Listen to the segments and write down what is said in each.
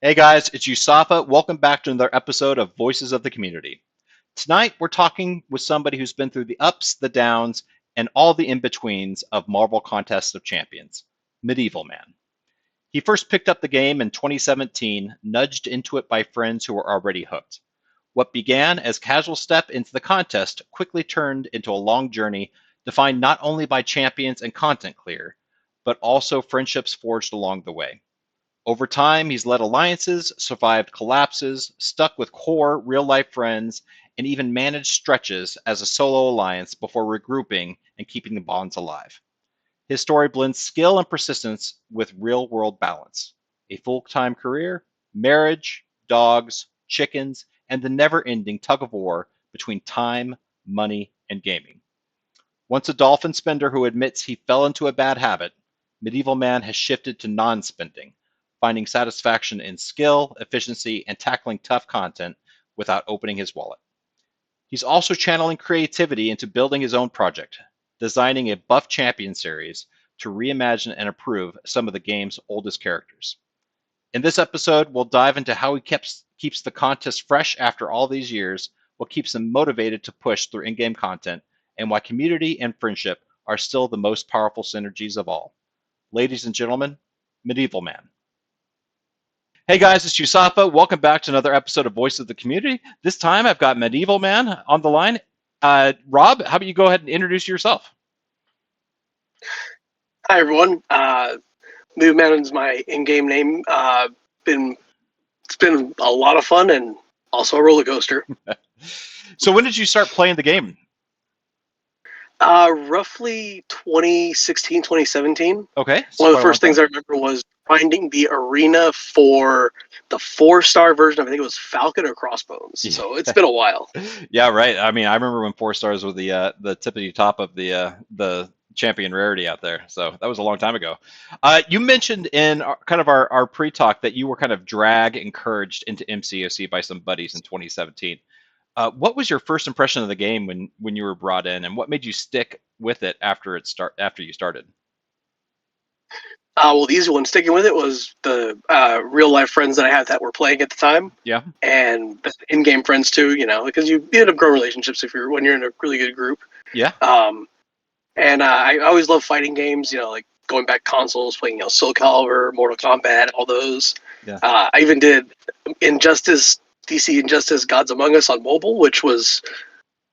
Hey guys, it's Usafa. Welcome back to another episode of Voices of the Community. Tonight we're talking with somebody who's been through the ups, the downs, and all the in-betweens of Marvel Contest of Champions, Medievalman. He first picked up the game in 2017, nudged into it by friends who were already hooked. What began as casual step into the contest quickly turned into a long journey defined not only by champions and content clear, but also friendships forged along the way. Over time, he's led alliances, survived collapses, stuck with core real life friends, and even managed stretches as a solo alliance before regrouping and keeping the bonds alive. His story blends skill and persistence with real world balance. A full time career, marriage, dogs, chickens, and the never ending tug of war between time, money, and gaming. Once a dolphin spender who admits he fell into a bad habit, Medievalman has shifted to non spending, finding satisfaction in skill, efficiency, and tackling tough content without opening his wallet. He's also channeling creativity into building his own project, designing a Buff Champion series to reimagine and improve some of the game's oldest characters. In this episode, we'll dive into how he keeps the contest fresh after all these years, what keeps him motivated to push through in-game content, and why community and friendship are still the most powerful synergies of all. Ladies and gentlemen, Medievalman. Hey guys, it's Usafa. Welcome back to another episode of Voice of the Community. This time I've got Medievalman on the line. Rob, how about you go ahead and introduce yourself? Hi everyone. Medievalman is my in-game name. It's been a lot of fun and also a roller coaster. So when did you start playing the game? Roughly 2016, 2017. Okay. One of the first things I remember was finding the arena for the 4-star version. I think it was Falcon or Crossbones. Yeah. So it's been a while. Yeah, right. I mean, I remember when 4 stars were the tippity top of the champion rarity out there. So that was a long time ago. You mentioned in our pre-talk that you were kind of drag encouraged into MCOC by some buddies in 2017. What was your first impression of the game when you were brought in, and what made you stick with it after you started? Well, the easy one, sticking with it, was the real life friends that I had that were playing at the time. Yeah. And in-game friends too, because you end up growing relationships when you're in a really good group. Yeah. And I always love fighting games, like going back consoles, playing, Soul Calibur, Mortal Kombat, all those. Yeah. I even did DC Injustice Gods Among Us on mobile, which was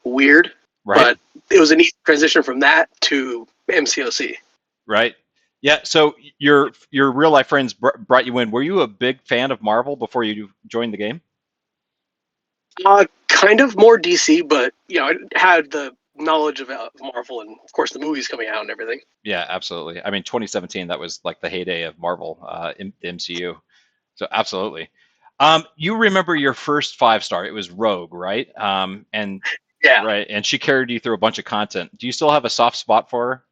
weird. Right. But it was a neat transition from that to MCOC. Right. Yeah. So your real life friends brought you in. Were you a big fan of Marvel before you joined the game? Kind of more DC, but I had the knowledge of Marvel and of course the movies coming out and everything. Yeah, absolutely. I mean, 2017, that was like the heyday of Marvel in the MCU. So absolutely. You remember your first 5-star? It was Rogue, right? And yeah, right. And she carried you through a bunch of content. Do you still have a soft spot for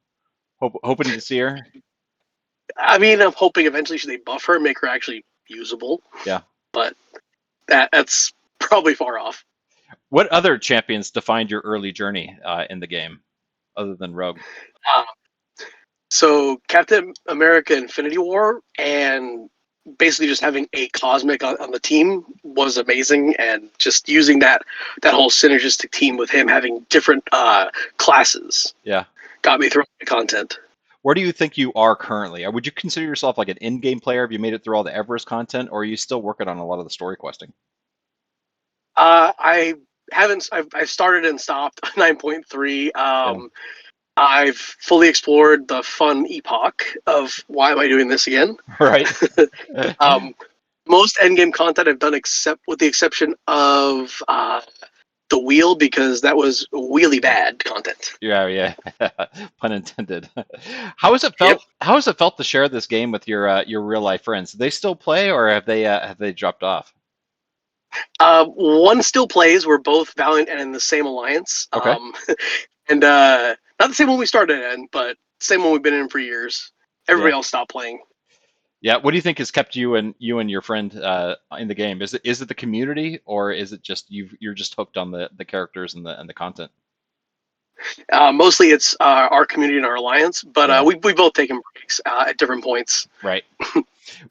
her? Hoping to see her? I mean, I'm hoping eventually they buff her and make her actually usable. Yeah. But that's probably far off. What other champions defined your early journey in the game, other than Rogue? So Captain America Infinity War and basically just having a cosmic on the team was amazing, and just using that whole synergistic team with him having different classes got me through the content. Where do you think you are currently? Or would you consider yourself like an in-game player? Have you made it through all the Everest content, or are you still working on a lot of the story questing? I haven't. I've started and stopped 9.3. I've fully explored the fun epoch of why am I doing this again? Right. Most endgame content I've done, except with the exception of the wheel, because that was really bad content. Yeah. Pun intended. How has it felt? Yep. How has it felt to share this game with your real life friends? Do they still play, or have they dropped off? One still plays. We're both Valiant and in the same alliance. Okay. And not the same one we started in, but same one we've been in for years. Everybody else stopped playing. Yeah. What do you think has kept you and your friend in the game? Is it the community, or is it just you're just hooked on the characters and the content? Mostly it's our community and our alliance, but Yeah, we both taken breaks at different points. right.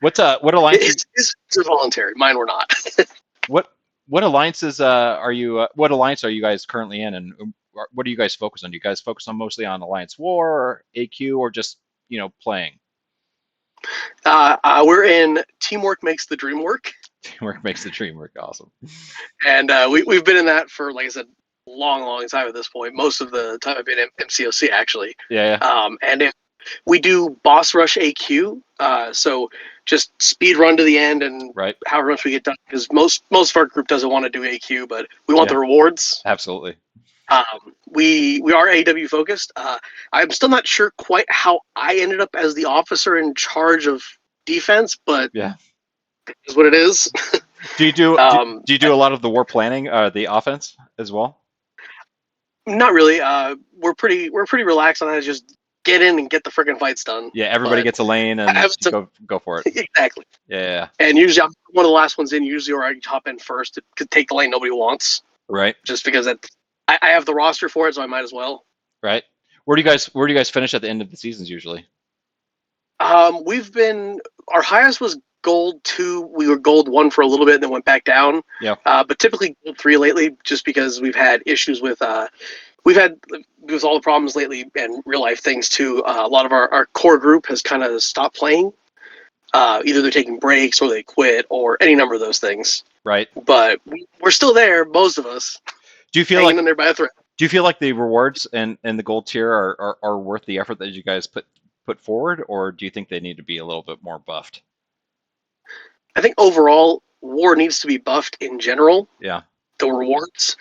What alliance are It's voluntary. Mine were not. what what alliances are you what alliance are you guys currently in, and what do you guys focus on? Do you guys focus on mostly on Alliance War or AQ, or just playing? We're in Teamwork Makes the Dream Work, Teamwork makes the dream work. Awesome. and we've been in that for, like I said, long time at this point. Most of the time I've been in MCOC actually. Yeah, yeah. And if we do boss rush AQ, so just speed run to the end and Right. however much we get done, because most of our group doesn't want to do AQ, but we want Yeah, the rewards. absolutely. We are AW focused. I'm still not sure quite how I ended up as the officer in charge of defense, but Yeah. is what it is. Do you do um, do you do a lot of the war planning, the offense as well? Not really. We're pretty relaxed on that. Just get in and get the freaking fights done. Yeah, everybody But gets a lane I and have some go for it. exactly. Yeah, yeah, yeah. And usually I'm one of the last ones in. Usually, or I hop in first to take the lane nobody wants, Right, just because I have the roster for it, so I might as well. right. Where do you guys finish at the end of the seasons usually? We've been our highest was gold 2. We were gold 1 for a little bit, and then went back down. Yeah, But typically gold 3 lately, just because we've had issues with we've had with all the problems lately and real life things too. A lot of our core group has kind of stopped playing. Either they're taking breaks or they quit or any number of those things. right. But we're still there, most of us, Do you feel hanging like in there by a thread. do you feel like the rewards and the gold tier are worth the effort that you guys put forward, or do you think they need to be a little bit more buffed? I think overall, war needs to be buffed in general. Yeah, The rewards.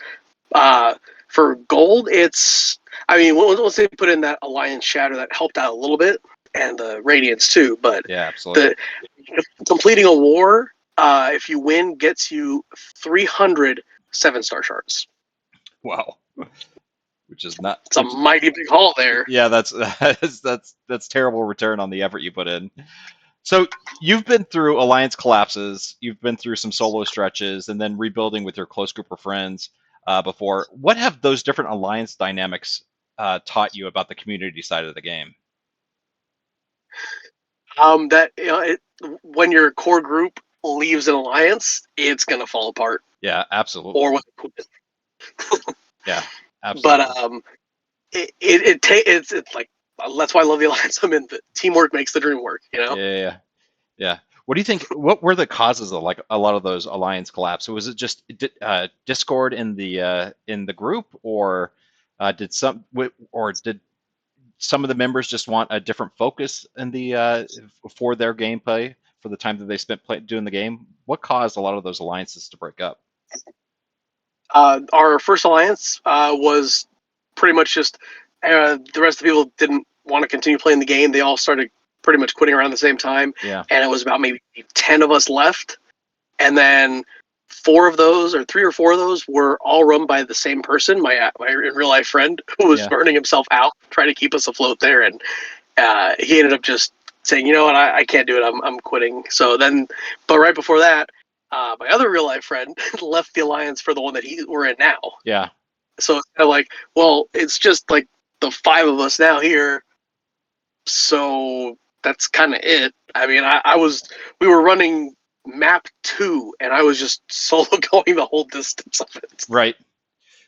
Uh, for gold, I mean, once they put in that Alliance Shatter, that helped out a little bit, and the Radiance too. But yeah, absolutely. the completing a war, if you win, gets you 300 7-star shards. Wow, which is not It's a which. mighty big haul there. Yeah, that's terrible return on the effort you put in. So you've been through alliance collapses, you've been through some solo stretches, and then rebuilding with your close group of friends before. What have those different alliance dynamics taught you about the community side of the game? That when your core group leaves an alliance, it's gonna fall apart. Yeah, absolutely. Or when Yeah, but absolutely. it's like that's why I love the alliance I'm in. The teamwork makes the dream work. You know. Yeah, yeah, yeah. Yeah. What do you think? What were the causes of like a lot of those alliance collapse? Was it just discord in the group, or did some of the members just want a different focus in the for their gameplay for the time that they spent doing the game? What caused a lot of those alliances to break up? Our first alliance was pretty much just the rest of the people didn't want to continue playing the game. They all started pretty much quitting around the same time, Yeah, and it was about maybe 10 of us left. And then 4 of those, or 3 or 4 of those, were all run by the same person, my real life friend, who was yeah, burning himself out trying to keep us afloat there. And he ended up just saying, you know what, I can't do it. I'm quitting. So then, but right before that, my other real life friend left the alliance for the one that we're in now. yeah. So it's kind of like, well, it's just like the 5 of us now here. So that's kind of it. I mean, we were running map 2, and I was just solo going the whole distance of it. Right.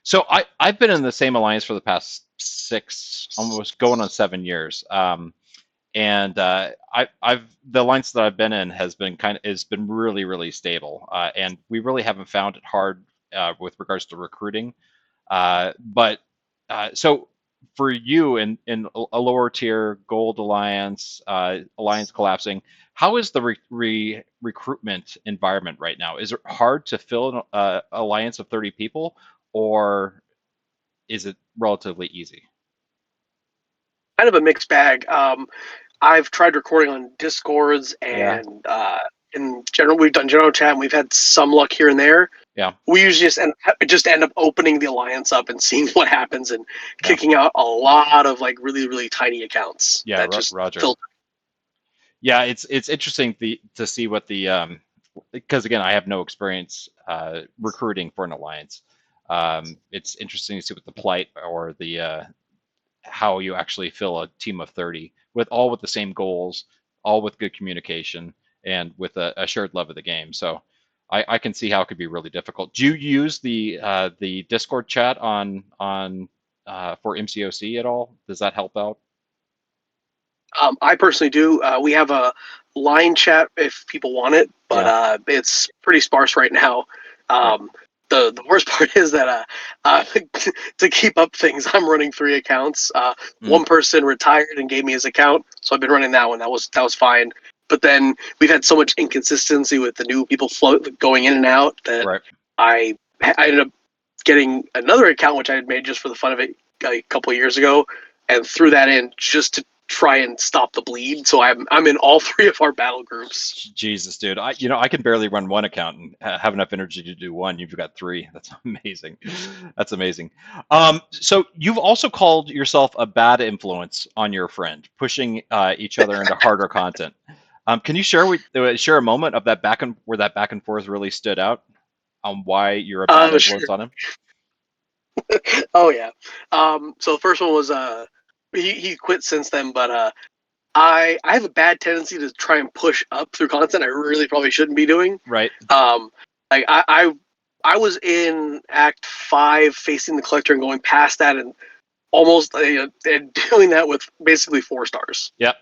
So I've been in the same alliance for the past 6, almost going on 7 years. And I've the alliance that I've been in has been really stable, and we really haven't found it hard with regards to recruiting. But so for you in a lower tier gold alliance, alliance collapsing, how is the recruitment environment right now? Is it hard to fill an alliance of 30 people, or is it relatively easy? Kind of a mixed bag. I've tried recording on Discords, Yeah, and in general, we've done general chat, and we've had some luck here and there. yeah, We usually just end up opening the alliance up and seeing what happens, and yeah, kicking out a lot of like really tiny accounts yeah. that just Roger. filter. Yeah, it's interesting to see what the because again I have no experience recruiting for an alliance, It's interesting to see what the plight or the how you actually fill a team of 30 with the same goals, all with good communication, and with a shared love of the game. So I can see how it could be really difficult. Do you use the Discord chat on for MCOC at all? Does that help out? I personally do. We have a line chat if people want it, but Yeah, it's pretty sparse right now. right. Um, the worst part is that to keep up things, I'm running 3 accounts. Mm, One person retired and gave me his account, so I've been running that one. That was fine. But then we've had so much inconsistency with the new people going in and out that right. I ended up getting another account which I had made just for the fun of it a couple of years ago, and threw that in just to try and stop the bleed. So I'm in all 3 of our battle groups. Jesus, dude. I can barely run one account and have enough energy to do one. You've got three. That's amazing. That's amazing. So you've also called yourself a bad influence on your friend, pushing each other into harder content. Can you share a moment of that where that back and forth really stood out on why you're a bad Sure. influence on him? Oh yeah. So the first one was he quit since then, but I have a bad tendency to try and push up through content I really probably shouldn't be doing. Right. Like I was in Act 5 facing the collector and going past that and almost and doing that with basically 4 stars. Yep.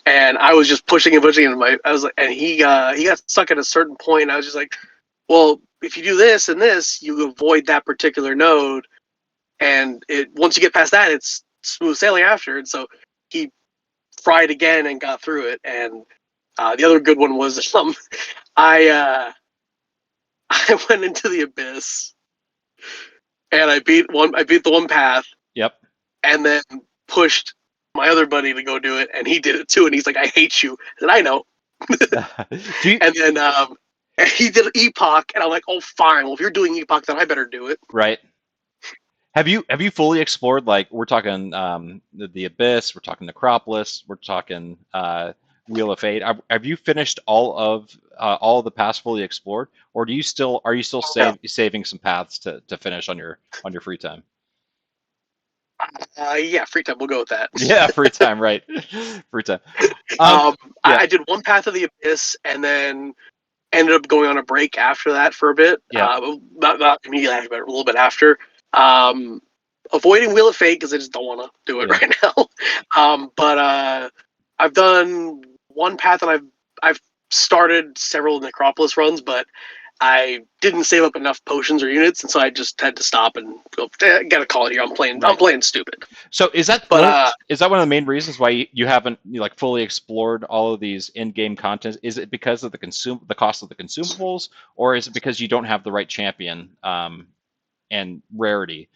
And I was just pushing and pushing, and I was like, and he got stuck at a certain point. And I was just like, well, if you do this and this, you avoid that particular node, and it once you get past that, it's smooth sailing after. And so he fried again and got through it. And the other good one was I I went into the abyss and I beat the one path, Yep. and then pushed my other buddy to go do it, and he did it too. And he's like, I hate you. And I know. Do you, And then he did Epoch, and I'm like, oh, fine. Well, if you're doing Epoch, then I better do it. right. Have you fully explored, like, we're talking the Abyss, we're talking Necropolis, we're talking Wheel of Fate? Have you finished all of the paths fully explored, or are you still Yeah, saving some paths to finish on your free time? yeah, free time. We'll go with that. Yeah, free time, right? Free time. Um, um, yeah, I did one path of the Abyss, and then ended up going on a break after that for a bit. yeah, Not immediately after, but a little bit after. Um, Avoiding Wheel of Fate because I just don't want to do it yeah. right now. But I've done one path, and I've started several Necropolis runs, but I didn't save up enough potions or units, and so I just had to stop and go. Gotta call it here. I'm playing. I'm Right. playing stupid. So But is that one of the main reasons why you haven't like fully explored all of these in-game content? Is it because of the cost of the consumables, or is it because you don't have the right champion and rarity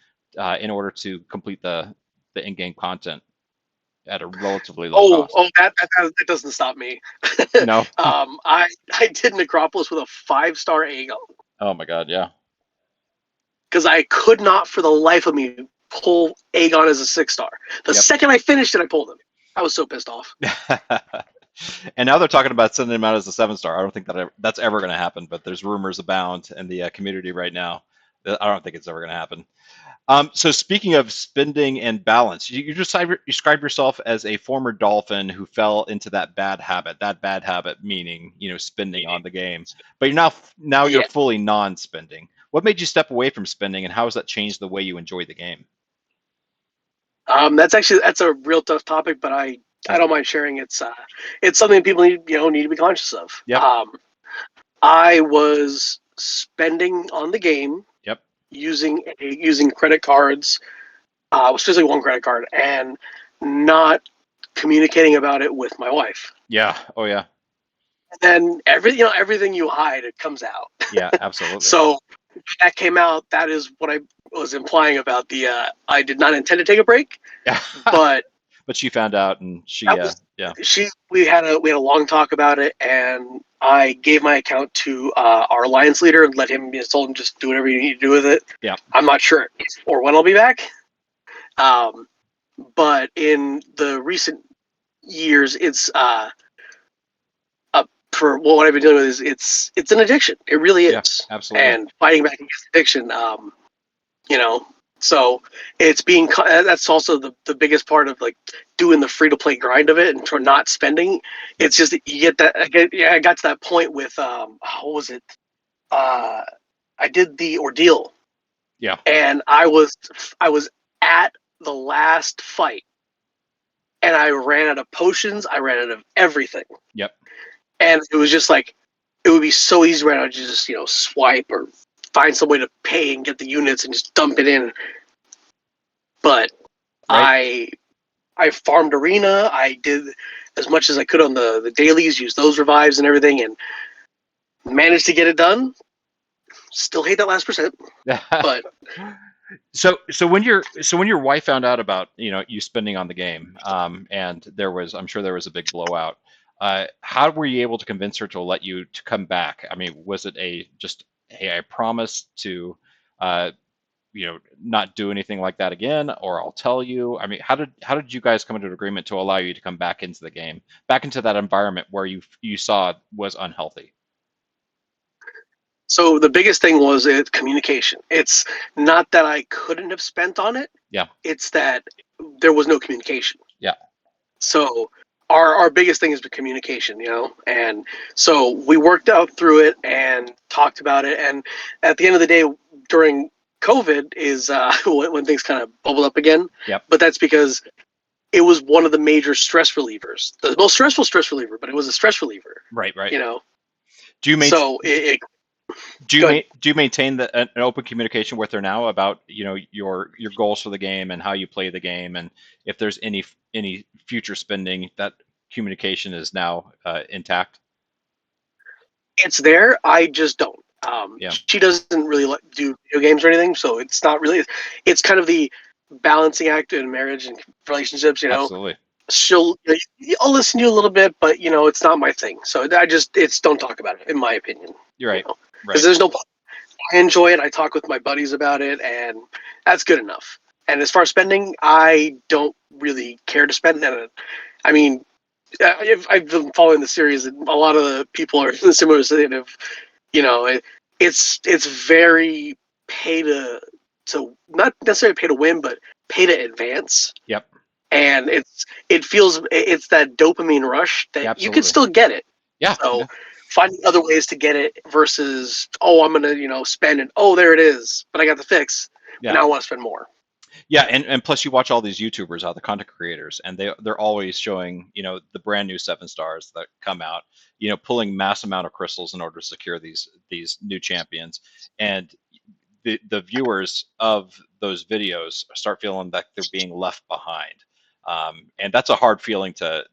in order to complete the in-game content at a relatively low cost? that doesn't stop me. No. I did Necropolis with a 5 star Aegon Oh my God. Yeah. because I could not for the life of me pull Aegon as a 6 star. The Yep. second I finished it, I pulled him. I was so pissed off. And now they're talking about sending him out as a 7 star. I don't think that's ever going to happen, but there's rumors abound in the community right now. I don't think it's ever going to happen. So speaking of spending and balance, you describe yourself as a former dolphin who fell into that bad habit. That bad habit meaning, spending on the game. But now you're Yeah. fully non-spending. What made you step away from spending, and how has that changed the way you enjoy the game? That's a real tough topic, but I Yep. don't mind sharing. It's something people need to be conscious of. Yep. I was spending on the game Yep. using credit cards, especially one credit card, and not communicating about it with my wife. Yeah. Oh yeah. And then everything you hide, it comes out. Yeah. Absolutely. So that came out. That is what I was implying about the. I did not intend to take a break, Yeah. but But she found out, and that was yeah. we had a long talk about it, and I gave my account to our alliance leader and let him told him just do whatever you need to do with it. Yeah. I'm not sure if or when I'll be back. Um, but in the recent years, it's for what I've been dealing with is it's an addiction. It really Yeah, is. absolutely. And fighting back against addiction, you know, so it's being that's also the biggest part of like doing the free to play grind of it and for not spending. Yep. It's just that you get that. I got to that point with what was it? Uh, I did the ordeal, Yeah. and I was at the last fight, and I ran out of potions. I ran out of everything, Yep. and it was just like it would be so easy right now to just swipe or find some way to pay and get the units and just dump it in. But Right. I farmed arena. I did as much as I could on the dailies, used those revives and everything, and managed to get it done. Still hate that last percent, but So when your wife found out about you spending on the game, and I'm sure there was a big blowout. How were you able to convince her to let you to come back? I mean, was it just hey, I promise to uh, not do anything like that again, or I'll tell you? I mean, how did you guys come into an agreement to allow you to come back into the game, back into that environment where you saw was unhealthy? so the biggest thing was communication. It's not that I couldn't have spent on it. Yeah. It's that there was no communication. Yeah. So our biggest thing is the communication, and so we worked out through it and talked about it. And at the end of the day, during COVID is when things kind of bubbled up again. Yep. But that's because it was one of the major stress relievers, the most stressful stress reliever, but it was a stress reliever. Right. Right. You know, Do you maintain so it do you good. do you maintain an open communication with her now about your goals for the game and how you play the game, and if there's any future spending, that communication is now intact? It's there. I just don't. Yeah. She doesn't really do video games or anything, so it's not really. It's kind of the balancing act in marriage and relationships. Absolutely. I'll listen to you a little bit, but it's not my thing. So it's don't talk about it, in my opinion. You're Because right. there's no. I enjoy it. I talk with my buddies about it, and that's good enough. And as far as spending, I don't really care to spend it. I mean, I've been following the series, and a lot of the people are in a similar state of, it's very pay to not necessarily pay to win, but pay to advance. Yep. And it's that dopamine rush Yeah, that you can absolutely. still get it. Yeah. So Yeah. finding other ways to get it versus, oh, I'm gonna spend it. Oh, there it is, but I got the fix. Yeah. Now I want to spend more. Yeah, and plus you watch all these YouTubers, the content creators, and they're always showing, the brand new 7 stars that come out, pulling mass amount of crystals in order to secure these new champions. And the viewers of those videos start feeling that they're being left behind. And that's a hard feeling to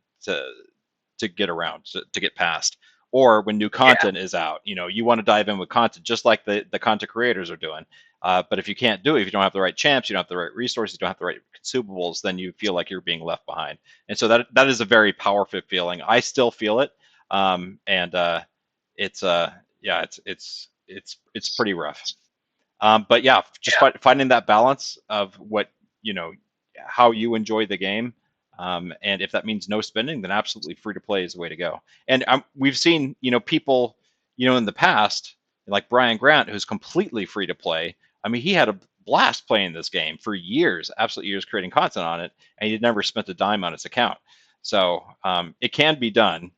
to get around, to get past. Or when new Yeah, content is out, you want to dive in with content just like the content creators are doing. But if you can't do it, if you don't have the right champs, you don't have the right resources, you don't have the right consumables, then you feel like you're being left behind. And so that is a very powerful feeling. I still feel it, and it's yeah, it's pretty rough. But yeah, just yeah, finding that balance of what how you enjoy the game, and if that means no spending, then absolutely free to play is the way to go. And we've seen people in the past, like Brian Grant, who's completely free to play. I mean, he had a blast playing this game for years, absolute years, creating content on it, and he'd never spent a dime on his account. So it can be done.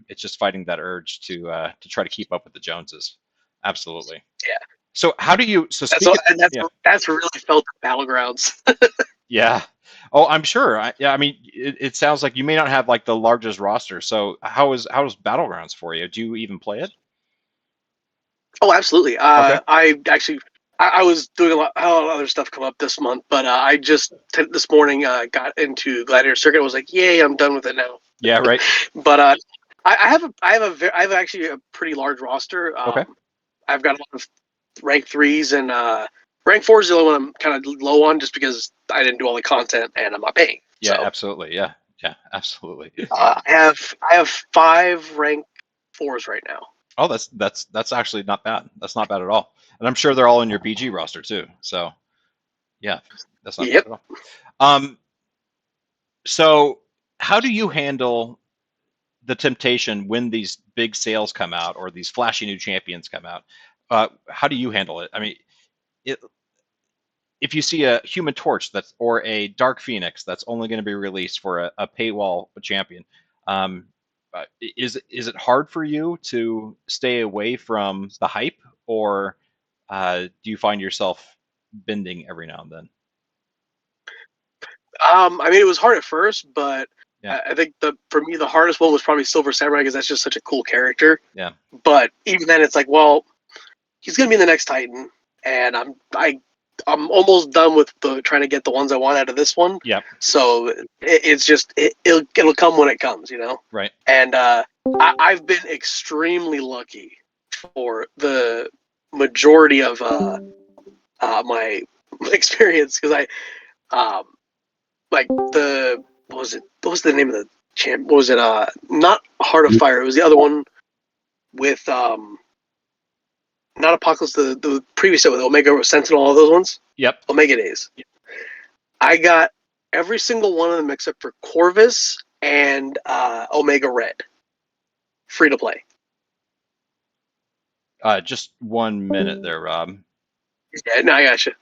It's just fighting that urge to try to keep up with the Joneses. Absolutely. yeah. So how do you? So That's all, speaking, and yeah, that's really felt the battlegrounds. yeah. Oh, I'm sure. Yeah, I mean, it sounds like you may not have like the largest roster. So how is Battlegrounds for you? Do you even play it? Oh, absolutely. Okay. I actually, I was doing a lot of other stuff come up this month, but I just this morning got into Gladiator Circuit. I was like, yay, I'm done with it now. Yeah. Right. But I have actually a pretty large roster. Okay. I've got a lot of rank threes and rank four is the only one I'm kind of low on just because I didn't do all the content and I'm not paying. Yeah. So Absolutely. Yeah. Yeah. Absolutely. I have 5 rank 4s right now. Oh, that's actually not bad. That's not bad at all. And I'm sure they're all in your BG roster too. So yeah, that's not bad Yep. at all. Um, so how do you handle the temptation when these big sales come out or these flashy new champions come out? How do you handle it? I mean, it, if you see a Human Torch that's or a Dark Phoenix that's only going to be released for a paywall champion, um, is it hard for you to stay away from the hype, or do you find yourself bending every now and then? I mean, it was hard at first, but Yeah, I think for me the hardest one was probably Silver Samurai because that's just such a cool character. yeah, But even then, it's like, well, he's gonna be the next Titan, and I'm almost done with trying to get the ones I want out of this one. yeah. So it's just it'll come when it comes, you know. Right. And I've been extremely lucky for the majority of my experience because I like the what was the name of the champ? What was it? Not Heart of Fire. It was the other one with not Apocalypse. The previous set with Omega Sentinel. All those ones. Yep. Omega Days. I got every single one of them except for Corvus and Omega Red, free to play. Just 1 minute there, Rob. Yeah, no, I gotcha.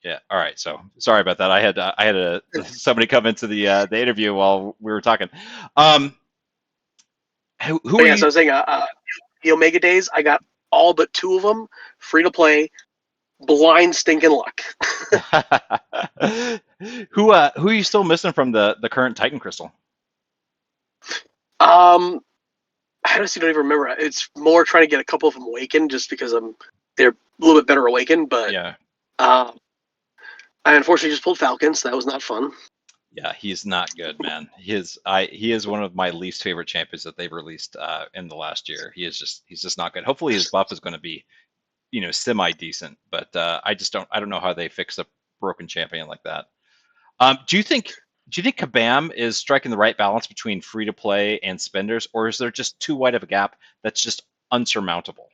Yeah. All right. So sorry about that. I had somebody come into the interview while we were talking. Um, who But are yeah, so you? I was saying the Omega Days. I got all but two of them free to play. Blind stinking luck. Who are you still missing from the current Titan Crystal? I honestly don't even remember. It's more trying to get a couple of them awakened, just because they're a little bit better awakened. But Yeah. um, I unfortunately just pulled Falcon, so that was not fun. Yeah, he's not good, man. He is one of my least favorite champions that they've released in the last year. He's just not good. Hopefully his buff is going to be, semi decent, but I don't know how they fix a broken champion like that. Do you think Kabam is striking the right balance between free to play and spenders, or is there just too wide of a gap that's just unsurmountable?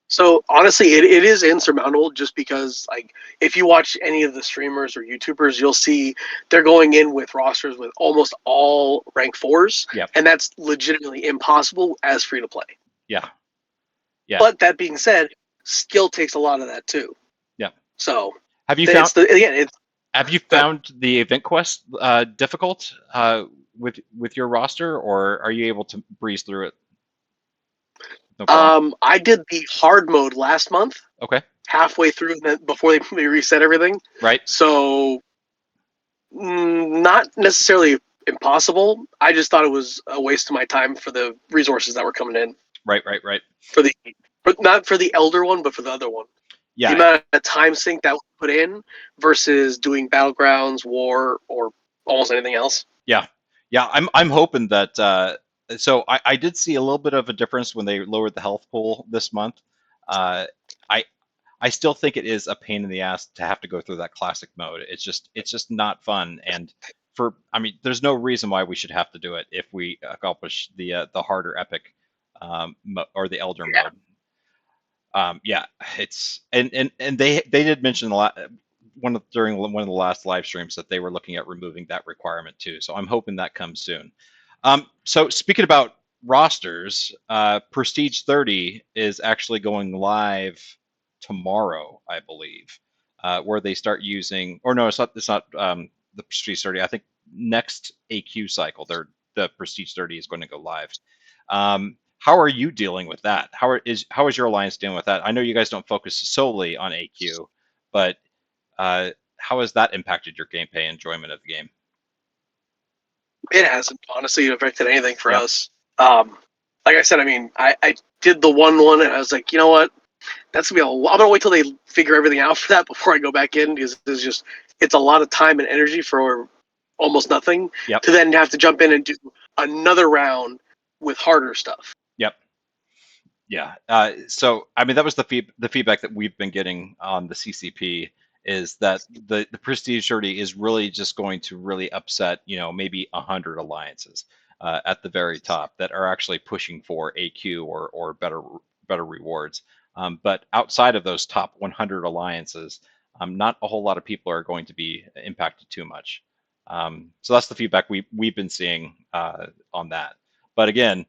So honestly, it is insurmountable just because like if you watch any of the streamers or YouTubers, you'll see they're going in with rosters with almost all rank fours, Yep. and that's legitimately impossible as free to play. Yeah. Yeah. But that being said, skill takes a lot of that too. Yeah. So Have you found it's the again it's Have you good. found the event quest difficult with your roster, or are you able to breeze through it? No problem. I did the hard mode last month, Okay. halfway through before they reset everything. Right. So not necessarily impossible. I just thought it was a waste of my time for the resources that were coming in Right. Right. Right. for not for the elder one, but for the other one. The Yeah. amount of time sink that was put in versus doing battlegrounds, war, or almost anything else. Yeah. Yeah. I'm hoping that. So I did see a little bit of a difference when they lowered the health pool this month. Uh, I I still think it is a pain in the ass to have to go through that classic mode. It's just not fun. And I mean, there's no reason why we should have to do it if we accomplish the harder epic or the elder Yeah. mode. Yeah, it's and they did mention a lot during one of the last live streams that they were looking at removing that requirement too. So I'm hoping that comes soon. So speaking about rosters, Prestige 30 is actually going live tomorrow, I believe, where they start using, or no, it's not the Prestige 30. I think next AQ cycle, the Prestige 30 is going to go live. How are you dealing with that? How is your alliance dealing with that? I know you guys don't focus solely on AQ, but how has that impacted your gameplay enjoyment of the game? It hasn't honestly affected anything for Yep. us. Like I said, I mean, I did the one and I was like, you know what? That's gonna be I'm gonna wait till they figure everything out for that before I go back in because it's a lot of time and energy for almost nothing Yep. to then have to jump in and do another round with harder stuff. Yep. Yeah. So I mean, that was the feedback that we've been getting on the CCP is that the Prestige 30 is really just going to really upset, maybe 100 alliances at the very top that are actually pushing for AQ or better rewards. But outside of those top 100 alliances, not a whole lot of people are going to be impacted too much. So that's the feedback we've been seeing on that. But again,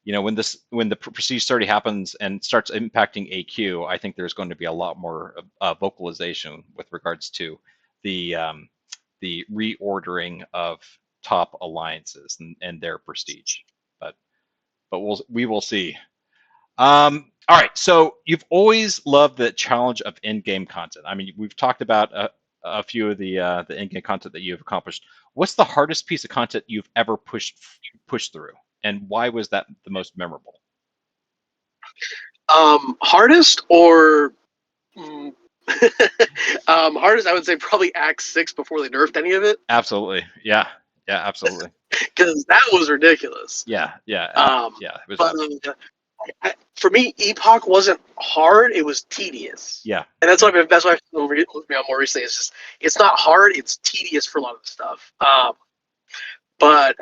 when the prestige 30 happens and starts impacting AQ, I think there's going to be a lot more vocalization with regards to the reordering of top alliances and their prestige. But we will see. All right, so you've always loved the challenge of in-game content. I mean, we've talked about a few of the in-game content that you've accomplished. What's the hardest piece of content you've ever pushed through, and why was that the most memorable? Hardest or hardest, I would say probably Act 6 before they nerfed any of it. Absolutely, yeah, absolutely. Because that was ridiculous. Yeah. It was but for me, Epoch wasn't hard; it was tedious. Yeah, and that's what that's why I've been more recently. It's just it's not hard; it's tedious for a lot of the stuff. But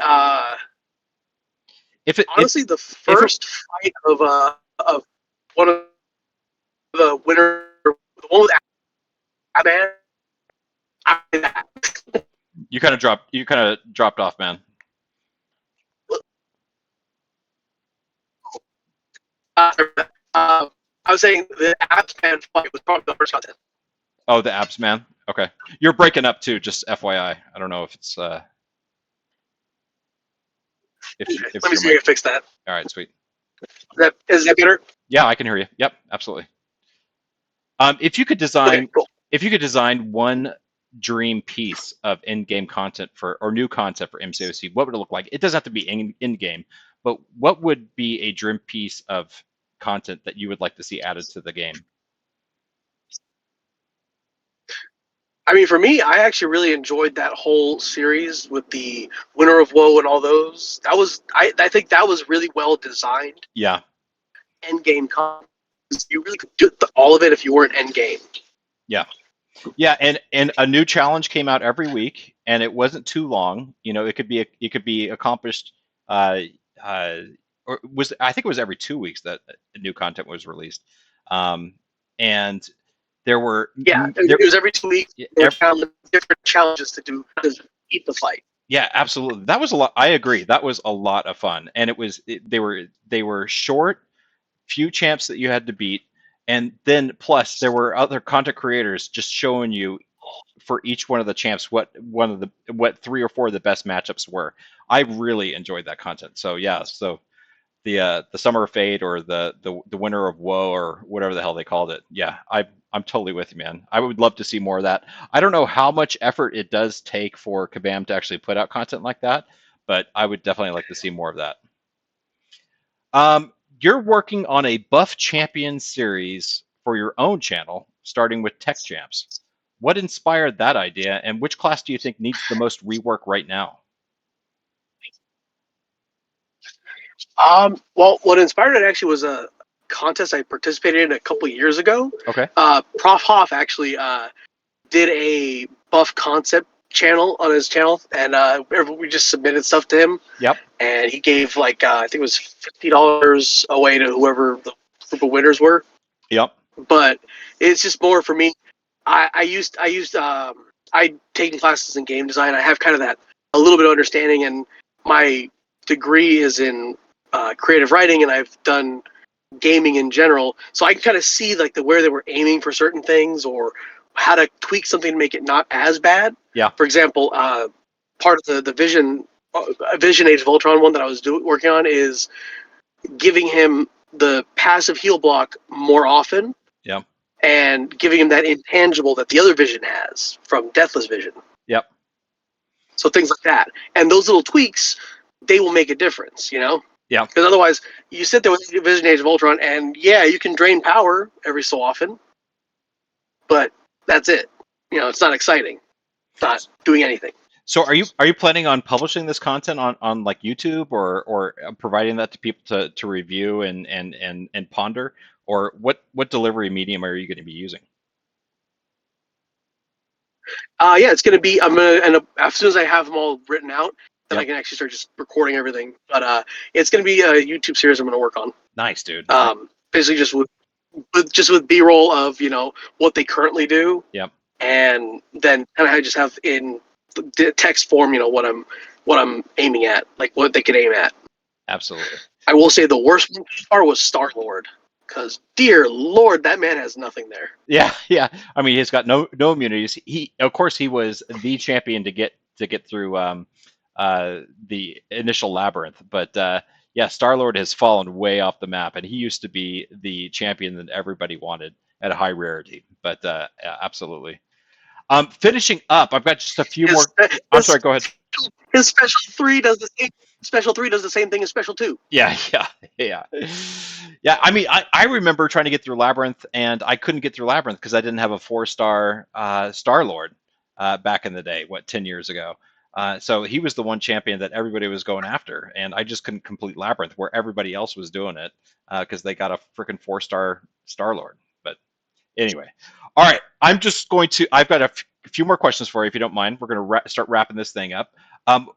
honestly, the first fight of one of the winner, the one with Batman. You kind of dropped off, man. I was saying the Abs Man fight was probably the first content. Oh, the Abs Man. Okay, you're breaking up too. Just FYI, I don't know if it's Let me see if I can fix that. All right, sweet. Is that better? Yeah, I can hear you. Yep, absolutely. If you could design, if you could design one dream piece of in-game content or new content for MCOC, what would it look like? It doesn't have to be in-game, but what would be a dream piece of content that you would like to see added to the game? I mean, for me, I actually really enjoyed that whole series with the Winter of Woe and all those. That was, I think that was really well designed. Yeah. End-game content. You really could do all of it if you weren't end-game. Yeah. Yeah, and a new challenge came out every week, and it wasn't too long. It could be accomplished. Or was I think it was every 2 weeks that new content was released, and there were it was every 2 weeks. Different challenges to do to keep the fight. Yeah, absolutely. That was a lot. I agree. That was a lot of fun, and they were short, few champs that you had to beat. And then plus there were other content creators just showing you for each one of the champs what 3 or 4 of the best matchups were. I really enjoyed that content. So yeah, so the Summer of Fate or the Winter of Woe or whatever the hell they called it. Yeah, I'm totally with you, man. I would love to see more of that. I don't know how much effort it does take for Kabam to actually put out content like that, but I would definitely like to see more of that. You're working on a Buff Champion series for your own channel, starting with Tech Champs. What inspired that idea, and which class do you think needs the most rework right now? Well, what inspired it actually was a contest I participated in a couple years ago. Okay. Prof Hoff actually did a buff concept channel on his channel, and we just submitted stuff to him. Yep. And he gave I think it was $50 away to whoever the group of winners were. Yep. But it's just more for me. I'd taken classes in game design. I have kind of that a little bit of understanding, and my degree is in creative writing, and I've done gaming in general, so I can kind of see where they were aiming for certain things or how to tweak something to make it not as bad. Yeah. For example, part of the Vision Age of Ultron one that I was working on is giving him the passive heal block more often. Yeah. And giving him that intangible that the other Vision has from Deathless Vision. Yep. So things like that, and those little tweaks, they will make a difference. Yeah. Because otherwise, you sit there with Vision Age of Ultron, and yeah, you can drain power every so often, but that's it. It's not exciting. It's not doing anything. So are you planning on publishing this content on like YouTube or providing that to people to review and ponder, or what delivery medium are you going to be using? Yeah, it's going to be. I'm gonna, and as soon as I have them all written out, then I can actually start just recording everything. But it's going to be a YouTube series I'm going to work on. Nice, dude. Basically just with B-roll of what they currently do. Yep. And then kind of just have in text form, what I'm aiming at, like what they could aim at. Absolutely. I will say the worst part was Star Lord, because dear Lord, that man has nothing there. Yeah, yeah. I mean, he's got no immunities. Of course, he was the champion to get through the initial labyrinth, but yeah, Star Lord has fallen way off the map, and he used to be the champion that everybody wanted at a high rarity. But yeah, absolutely. Finishing up, I've got just a few His more. I'm his, sorry. Go ahead. his special three does the same thing as special two. Yeah, yeah, yeah, yeah. I mean, I remember trying to get through Labyrinth, and I couldn't get through Labyrinth because I didn't have a 4-star Star Lord back in the day, 10 years ago. So he was the one champion that everybody was going after, and I just couldn't complete Labyrinth where everybody else was doing it because they got a freaking 4-star Star Lord. But anyway, all right. I'm just going to. I've got a few more questions for you, if you don't mind. We're going to start wrapping this thing up.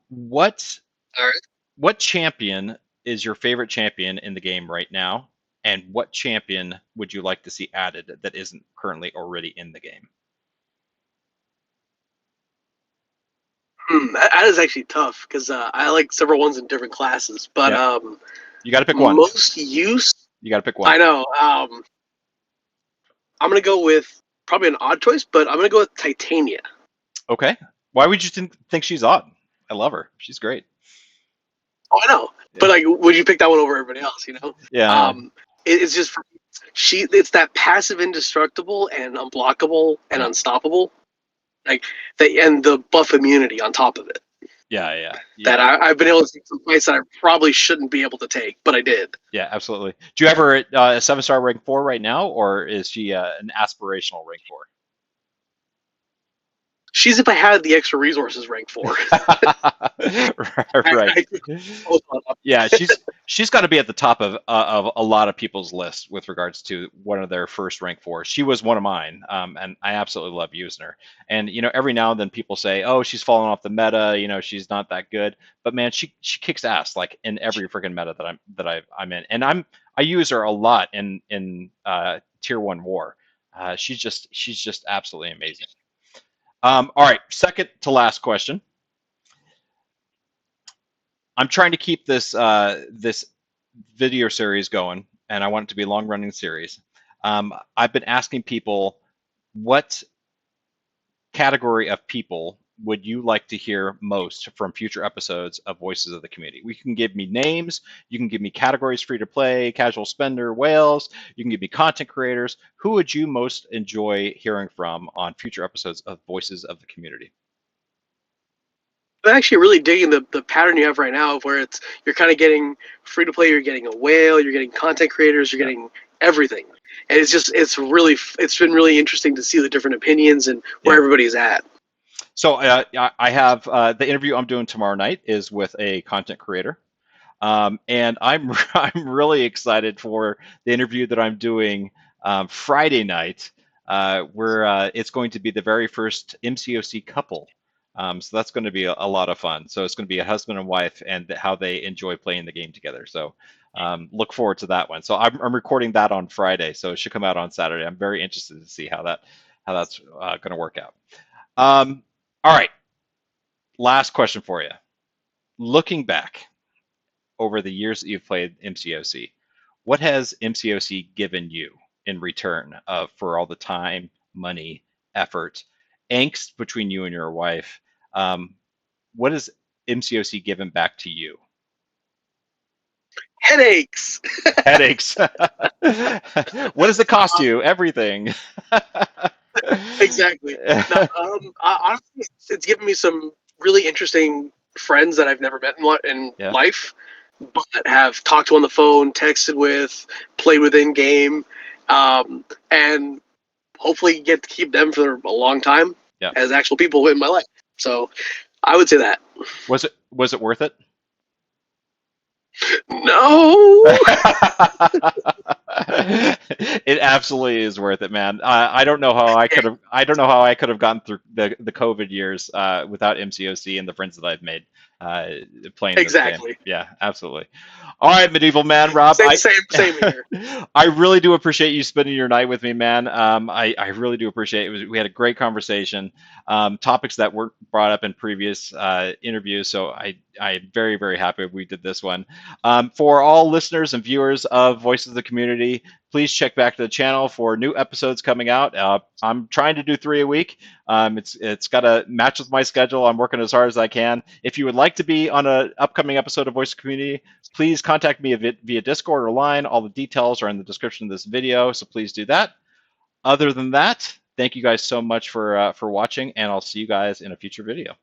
What All right. what champion is your favorite champion in the game right now? And what champion would you like to see added that isn't currently already in the game? That is actually tough because I like several ones in different classes, but Yeah, you got to pick one. most use. You got to pick one. I know. I'm gonna go with probably an odd choice, but I'm gonna go with Titania. Okay. Why would you think she's odd? I love her. She's great. Oh, I know, Yeah. but like, would you pick that one over everybody else? Yeah. It's just it's that passive indestructible and unblockable and Yeah. unstoppable, like and the buff immunity on top of it. Yeah. Yeah. That Yeah. I've been able to take some fights that I probably shouldn't be able to take, but I did. Yeah. Absolutely. Do you have her at a 7-star rank 4 right now, or is she an aspirational rank 4? She's if I had the extra resources ranked for. Right. I Yeah, she's got to be at the top of a lot of people's lists with regards to one of their first rank 4s. She was one of mine, and I absolutely love using her. And every now and then people say, "Oh, she's fallen off the meta. She's not that good." But man, she kicks ass like in every freaking meta I'm in, and I use her a lot in tier 1 war. She's just absolutely amazing. All right, second to last question. I'm trying to keep this video series going, and I want it to be a long running series. I've been asking people what category of people would you like to hear most from future episodes of Voices of the Community? You can give me names, you can give me categories: free to play, casual spender, whales, you can give me content creators. Who would you most enjoy hearing from on future episodes of Voices of the Community? I'm actually really digging the pattern you have right now, of where you're kind of getting free to play, you're getting a whale, you're getting content creators, you're Yeah. getting everything, and it's been really interesting to see the different opinions and where Yeah. everybody's at. So I have the interview I'm doing tomorrow night is with a content creator, and I'm I'm really excited for the interview that I'm doing Friday night, where it's going to be the very first MCOC couple. So that's going to be a lot of fun. So it's going to be a husband and wife and how they enjoy playing the game together. So look forward to that one. So I'm recording that on Friday, so it should come out on Saturday. I'm very interested to see how that's going to work out. All right, last question for you. Looking back over the years that you've played MCOC, what has MCOC given you in return for all the time, money, effort, angst between you and your wife? What has MCOC given back to you? Headaches. Headaches. What does it cost you? Everything. Exactly. No, honestly, it's given me some really interesting friends that I've never met in Yeah. life, but have talked to on the phone, texted with, played with in game, and hopefully get to keep them for a long time Yeah. as actual people in my life. So I would say that. Was it worth it? No. It absolutely is worth it, man. I don't know how I could have gotten through the COVID years without MCOC and the friends that I've made. uh, playing this game. Exactly. Yeah, absolutely. All right, Medieval Man, Rob, Same, same here. I really do appreciate you spending your night with me, man. I really do appreciate it. We had a great conversation, topics that were brought up in previous interviews. So I'm very, very happy we did this one. For all listeners and viewers of Voices of the Community, please check back to the channel for new episodes coming out. I'm trying to do 3 a week. It's got to match with my schedule. I'm working as hard as I can. If you would like to be on an upcoming episode of Voice of the Community, please contact me via Discord or line. All the details are in the description of this video, so please do that. Other than that, thank you guys so much for watching, and I'll see you guys in a future video.